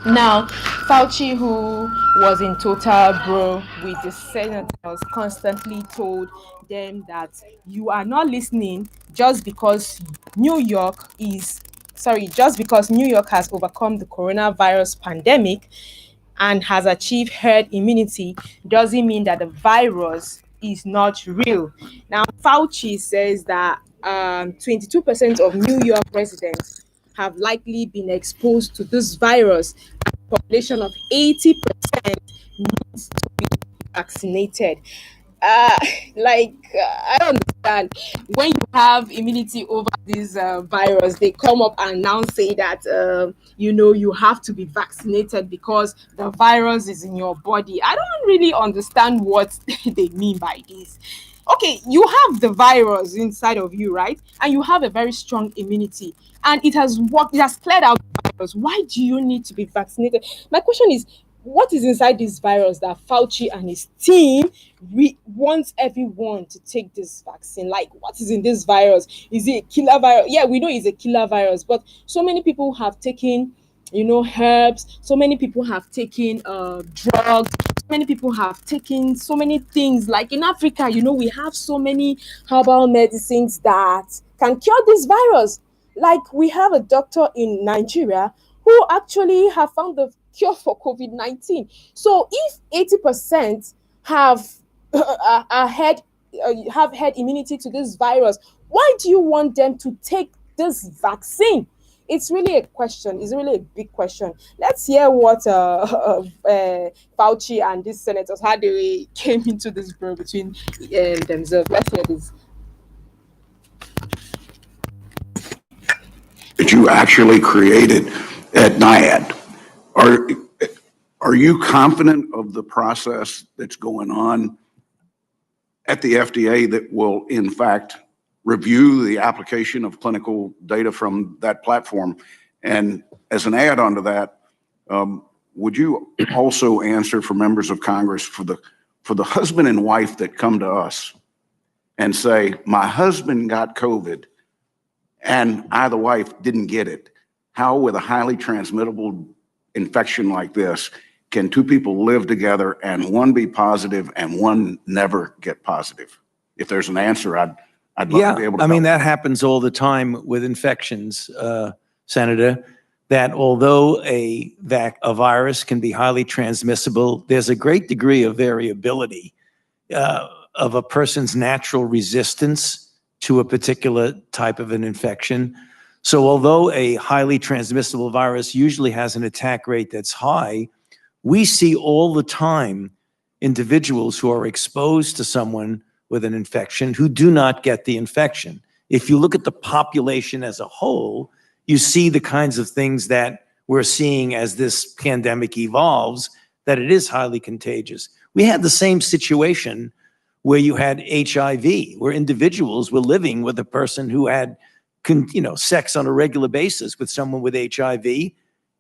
Now, Fauci, who was in total bro with the senators, constantly told them that you are not listening just because New York is just because New York has overcome the coronavirus pandemic and has achieved herd immunity doesn't mean that the virus is not real. Now, Fauci says that 22% of New York residents have likely been exposed to this virus. A population of 80% needs to be vaccinated. Uh, I don't understand. When you have immunity over this virus, they come up and now say that you have to be vaccinated because the virus is in your body. I don't really understand what they mean by this. Okay, you have the virus inside of you, right? And you have a very strong immunity, and it has worked. It has cleared out the virus. Why do you need to be vaccinated? My question is, what is inside this virus that Fauci and his team wants everyone to take this vaccine? Like, what is in this virus? Is it a killer virus? Yeah, we know it's a killer virus, but so many people have taken, herbs. So many people have taken drugs. So many people have taken so many things. Like in Africa, we have so many herbal medicines that can cure this virus. Like we have a doctor in Nigeria who actually have found the cure for COVID-19. So if 80% have have had immunity to this virus, why do you want them to take this vaccine? It's really a question. It's really a big question. Let's hear what Fauci and these senators, how they came into this brawl between themselves. Let's hear this. That you actually created at NIAID. Are, are you confident of the process that's going on at the FDA that will, in fact, review the application of clinical data from that platform? And as an add-on to that, would you also answer for members of Congress for the husband and wife that come to us and say, my husband got COVID and I, the wife, didn't get it? How, with a highly transmittable infection like this, can two people live together and one be positive and one never get positive? If there's an answer, I'd love to be able to. I mean, that happens all the time with infections, Senator, that although a virus can be highly transmissible, there's a great degree of variability of a person's natural resistance to a particular type of an infection. So although a highly transmissible virus usually has an attack rate that's high, we see all the time individuals who are exposed to someone with an infection who do not get the infection. If you look at the population as a whole, you see the kinds of things that we're seeing as this pandemic evolves, that it is highly contagious. We had the same situation where you had HIV, where individuals were living with a person who had sex on a regular basis with someone with HIV,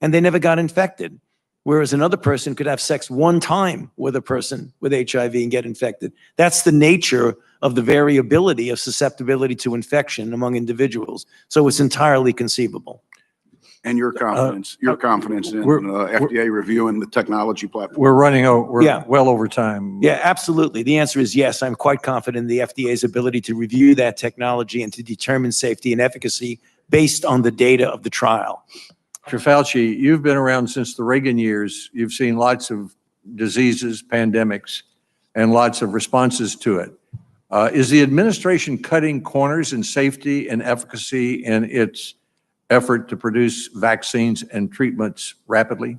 and they never got infected. Whereas another person could have sex one time with a person with HIV and get infected. That's the nature of the variability of susceptibility to infection among individuals. So it's entirely conceivable. And your confidence in FDA reviewing the technology platform? We're running well over time. Yeah, absolutely. The answer is yes. I'm quite confident in the FDA's ability to review that technology and to determine safety and efficacy based on the data of the trial. Dr. Fauci, you've been around since the Reagan years. You've seen lots of diseases, pandemics, and lots of responses to it. Is the administration cutting corners in safety and efficacy in its effort to produce vaccines and treatments rapidly?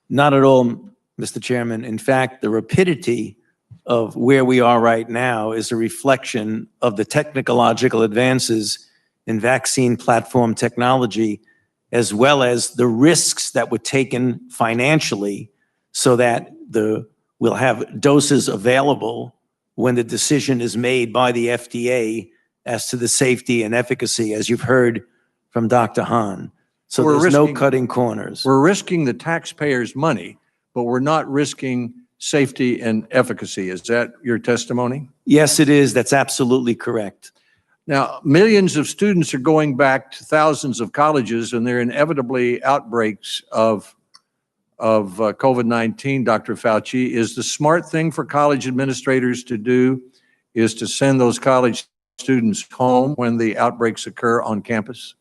Not at all, Mr. Chairman. In fact, the rapidity of where we are right now is a reflection of the technological advances in vaccine platform technology, as well as the risks that were taken financially so that we'll have doses available when the decision is made by the FDA as to the safety and efficacy, as you've heard from Dr. Hahn. So there's no cutting corners. We're risking the taxpayers' money, but we're not risking safety and efficacy. Is that your testimony? Yes, it is. That's absolutely correct. Now, millions of students are going back to thousands of colleges, and there are inevitably outbreaks of of COVID-19, Dr. Fauci, is the smart thing for college administrators to do is to send those college students home when the outbreaks occur on campus?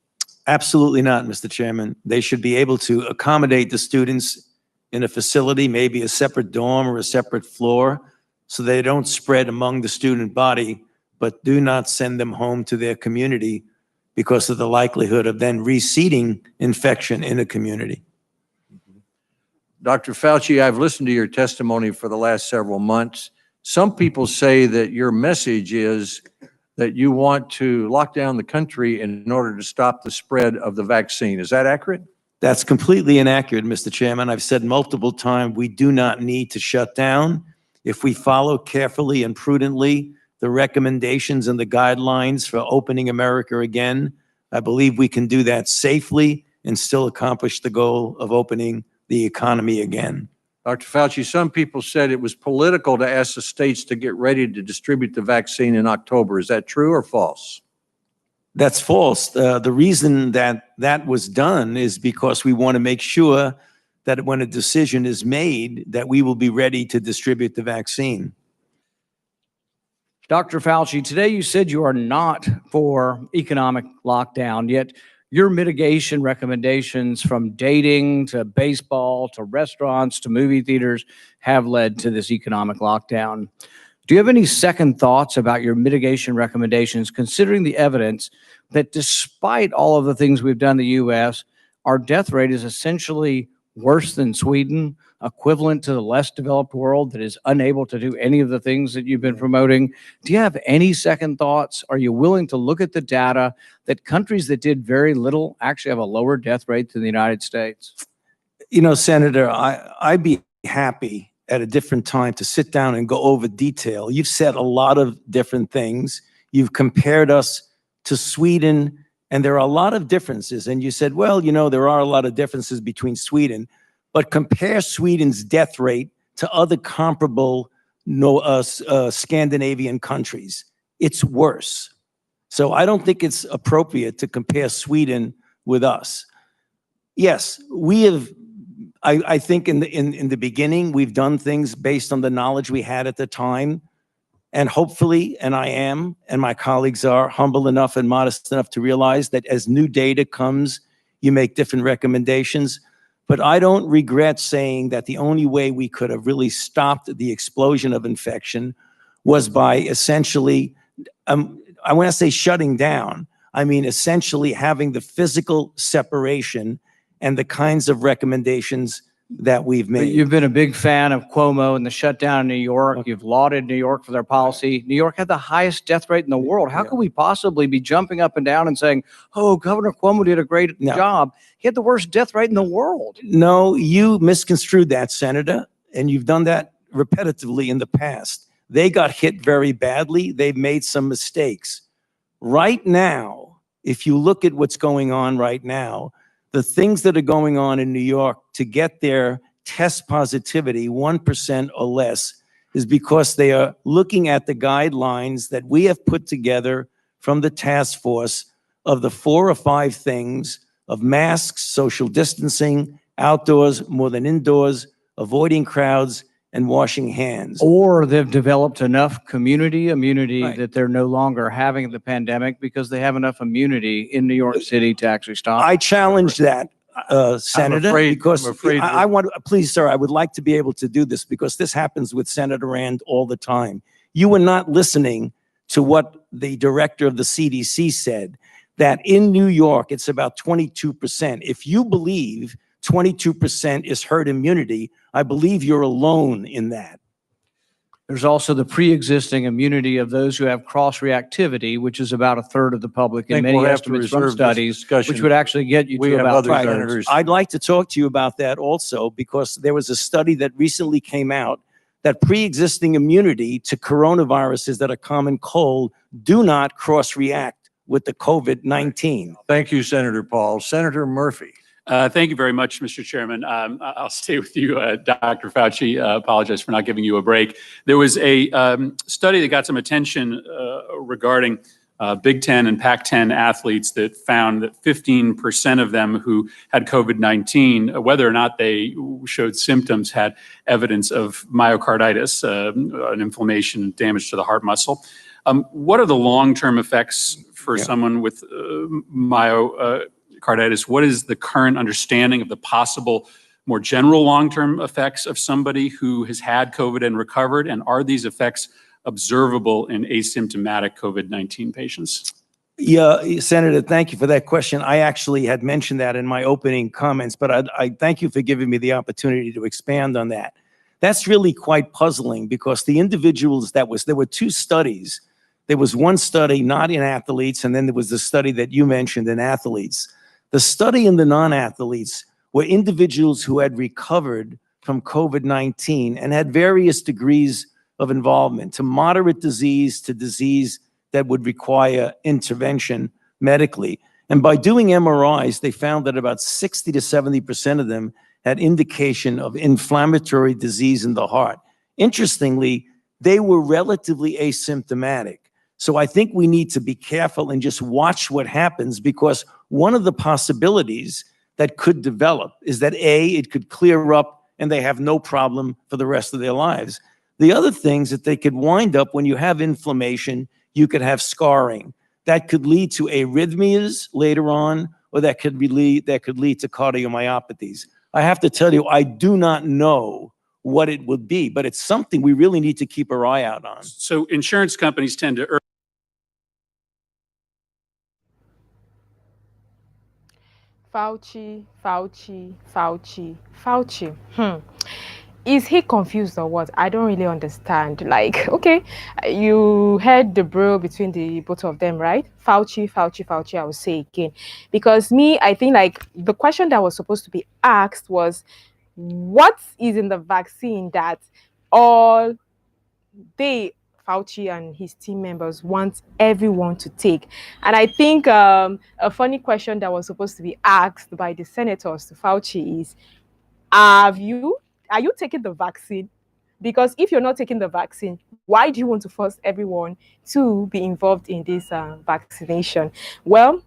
Absolutely not, Mr. Chairman. They should be able to accommodate the students in a facility, maybe a separate dorm or a separate floor, so they don't spread among the student body, but do not send them home to their community because of the likelihood of then reseeding infection in a community. Dr. Fauci, I've listened to your testimony for the last several months. Some people say that your message is that you want to lock down the country in order to stop the spread of the vaccine. Is that accurate? That's completely inaccurate, Mr. Chairman. I've said multiple times, we do not need to shut down. If we follow carefully and prudently the recommendations and the guidelines for opening America again, I believe we can do that safely and still accomplish the goal of opening the economy again. Dr. Fauci, some people said it was political to ask the states to get ready to distribute the vaccine in October. Is that true or false? That's false. The reason that that was done is because we want to make sure that when a decision is made, that we will be ready to distribute the vaccine. Dr. Fauci, today you said you are not for economic lockdown, yet your mitigation recommendations from dating to baseball to restaurants to movie theaters have led to this economic lockdown. Do you have any second thoughts about your mitigation recommendations, considering the evidence that despite all of the things we've done in the U.S., our death rate is essentially worse than Sweden, equivalent to the less developed world that is unable to do any of the things that you've been promoting? Do you have any second thoughts? Are you willing to look at the data that countries that did very little actually have a lower death rate than the United States? You know, Senator, I'd be happy at a different time to sit down and go over detail. You've said a lot of different things. You've compared us to Sweden, and there are a lot of differences. And you said, well, you know, there are a lot of differences between Sweden, but compare Sweden's death rate to other comparable Scandinavian countries. It's worse. So I don't think it's appropriate to compare Sweden with us. Yes, we have, I think in the beginning, we've done things based on the knowledge we had at the time. And hopefully, and I am, and my colleagues are humble enough and modest enough to realize that as new data comes, you make different recommendations. But I don't regret saying that the only way we could have really stopped the explosion of infection was by essentially, I want to say shutting down. I mean, essentially having the physical separation and the kinds of recommendations that we've But made. you've been a big fan of Cuomo and the shutdown in New York. Okay. You've lauded New York for their policy. New York had the highest death rate in the world. How could we possibly be jumping up and down and saying, oh, Governor Cuomo did a great job? He had the worst death rate in the world. No, you misconstrued that, Senator, and you've done that repetitively in the past. They got hit very badly. They've made some mistakes. Right now, if you look at what's going on right now, the things that are going on in New York to get their test positivity 1% or less is because they are looking at the guidelines that we have put together from the task force of the 4 or 5 things of masks, social distancing, outdoors more than indoors, avoiding crowds, and washing hands. Or they've developed enough community immunity Right. that they're no longer having the pandemic because they have enough immunity in New York City to actually stop. I challenge that, Senator, because I'm afraid I want to, please, sir, I would like to be able to do this because this happens with Senator Rand all the time. You were not listening to what the director of the CDC said, that in New York, it's about 22%. If you believe 22% is herd immunity, I believe you're alone in that. There's also the pre-existing immunity of those who have cross-reactivity, which is about a third of the public in think many we'll have to estimates from reserve this studies, discussion. which would actually get you We to have about other 2/3. senators. I'd like to talk to you about that also, because there was a study that recently came out that pre-existing immunity to coronaviruses that are common cold do not cross-react with the COVID-19. Thank you, Senator Paul. Senator Murphy. Thank you very much, Mr. Chairman. I'll stay with you, Dr. Fauci. Apologize for not giving you a break. There was a study that got some attention regarding Big Ten and Pac-10 athletes that found that 15% of them who had COVID-19, whether or not they showed symptoms, had evidence of myocarditis, an inflammation, damage to the heart muscle. What are the long-term effects for someone with myocarditis? What is the current understanding of the possible more general long-term effects of somebody who has had COVID and recovered? And are these effects observable in asymptomatic COVID-19 patients? Yeah, Senator, thank you for that question. I actually had mentioned that in my opening comments, but I thank you for giving me the opportunity to expand on that. That's really quite puzzling because the individuals there were two studies. There was one study not in athletes, and then there was the study that you mentioned in athletes. The study in the non-athletes were individuals who had recovered from COVID-19 and had various degrees of involvement, to moderate disease to disease that would require intervention medically. And by doing MRIs, they found that about 60 to 70% of them had indication of inflammatory disease in the heart. Interestingly, they were relatively asymptomatic. So I think we need to be careful and just watch what happens, because one of the possibilities that could develop is that A, it could clear up and they have no problem for the rest of their lives. The other things that they could wind up, when you have inflammation, you could have scarring. That could lead to arrhythmias later on, or that could lead to cardiomyopathies. I have to tell you, I do not know what it would be, but it's something we really need to keep our eye out on. So insurance companies tend to Fauci, Fauci, Fauci, Fauci. Is he confused or what? I don't really understand. Like, okay, you heard the bro between the both of them, right? Fauci, Fauci, Fauci, I will say again. Because me, I think like the question that was supposed to be asked was, what is in the vaccine that all they, Fauci and his team members, want everyone to take? And I think a funny question that was supposed to be asked by the senators to Fauci is, are you taking the vaccine? Because if you're not taking the vaccine, why do you want to force everyone to be involved in this vaccination? Well,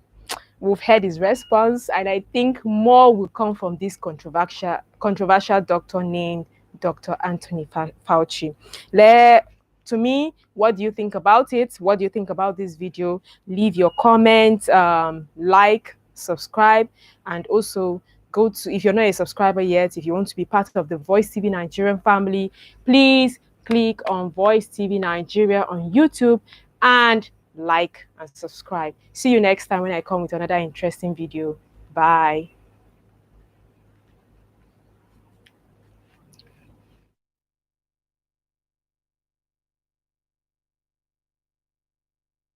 we've heard his response, and I think more will come from this controversial doctor named Dr. Anthony Fauci. To me, what do you think about it? What do you think about this video? Leave your comments, like, subscribe, and also go to, if you're not a subscriber yet, if you want to be part of the Voice TV Nigerian family, please click on Voice TV Nigeria on YouTube and like and subscribe. See you next time when I come with another interesting video. Bye.